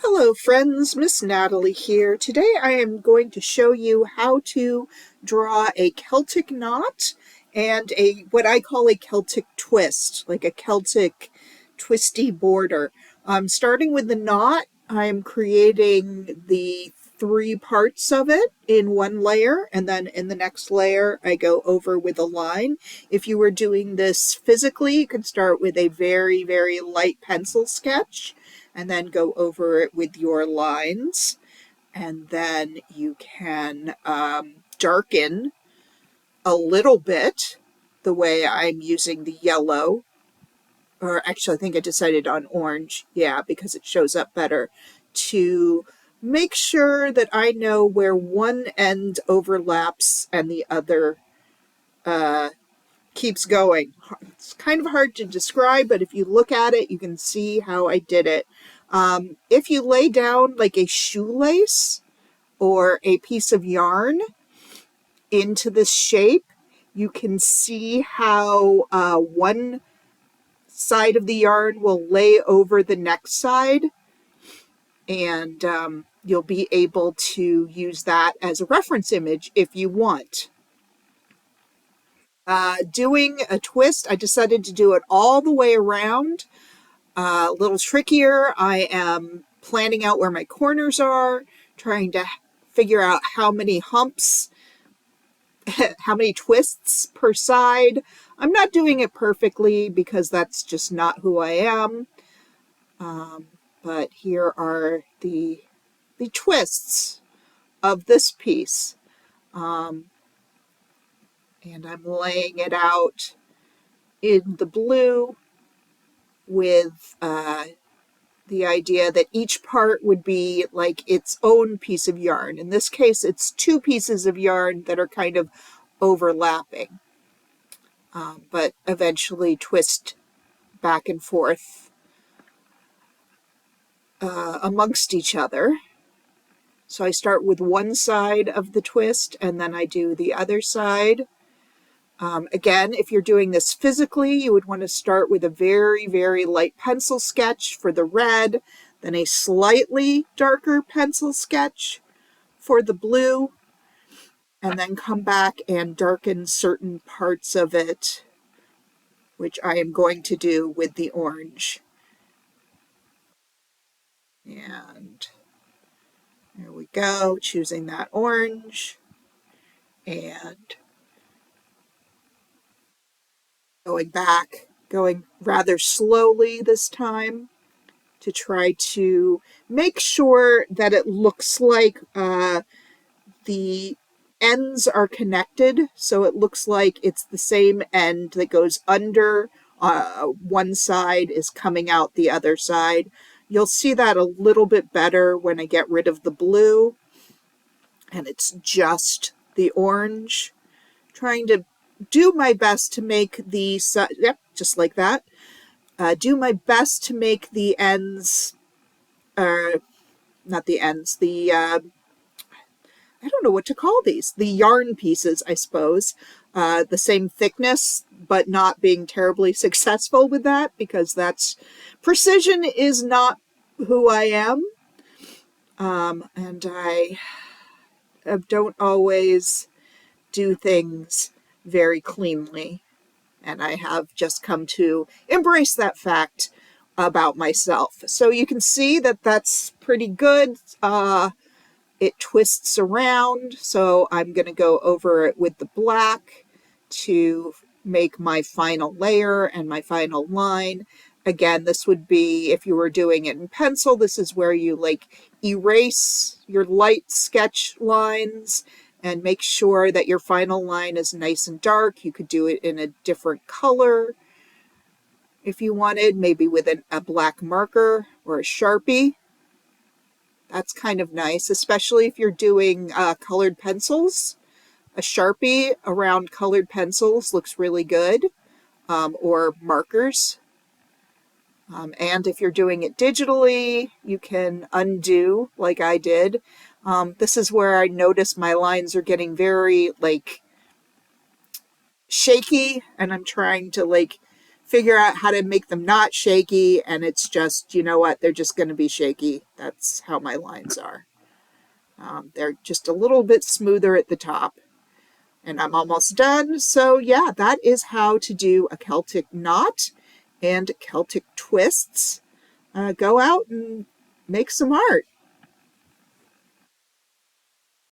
Hello friends, Miss Natalie here. Today I am going to show you how to draw a Celtic knot and a what I call a Celtic twist, like a Celtic twisty border. Starting with the knot, I'm creating the three parts of it in one layer, and then in the next layer I go over with a line. If you were doing this physically, you could start with a very light pencil sketch and then go over it with your lines. And then you can darken a little bit the way I'm using the yellow. Or actually, I think I decided on orange. Yeah, because it shows up better. To make sure that I know where one end overlaps and the other keeps going. It's kind of hard to describe, but if you look at it, you can see how I did it. If you lay down like a shoelace or a piece of yarn into this shape, you can see how one side of the yarn will lay over the next side, and you'll be able to use that as a reference image if you want. Doing a twist, I decided to do it all the way around. A little trickier. I am planning out where my corners are, trying to figure out how many humps, how many twists per side. I'm not doing it perfectly because that's just not who I am. But here are the twists of this piece. And I'm laying it out in the blue with the idea that each part would be like its own piece of yarn. In this case, it's two pieces of yarn that are kind of overlapping, but eventually twist back and forth amongst each other. So I start with one side of the twist and then I do the other side. Again, if you're doing this physically, you would want to start with a very light pencil sketch for the red, then a slightly darker pencil sketch for the blue, and then come back and darken certain parts of it, which I am going to do with the orange. And there we go, choosing that orange and going back, going rather slowly this time to try to make sure that it looks like the ends are connected. So it looks like it's the same end that goes under one side is coming out the other side. You'll see that a little bit better when I get rid of the blue and it's just the orange. Trying to do my best to make the, yep, just like that. Do my best to make the ends, not the ends, the, I don't know what to call these, the yarn pieces, I suppose, the same thickness, but not being terribly successful with that because precision is not who I am. And I don't always do things very cleanly. And I have just come to embrace that fact about myself. So you can see that that's pretty good. It twists around, so I'm going to go over it with the black to make my final layer and my final line. Again, this would be, if you were doing it in pencil, this is where you like erase your light sketch lines and make sure that your final line is nice and dark. You could do it in a different color if you wanted, maybe with a black marker or a Sharpie. That's kind of nice, especially if you're doing colored pencils. A Sharpie around colored pencils looks really good, or markers. And if you're doing it digitally, you can undo like I did. This is where I notice my lines are getting very like shaky, and I'm trying to like figure out how to make them not shaky, and it's just, you know what, they're just going to be shaky. That's how my lines are. They're just a little bit smoother at the top. And I'm almost done. So yeah, that is how to do a Celtic knot and Celtic twists. Go out and make some art.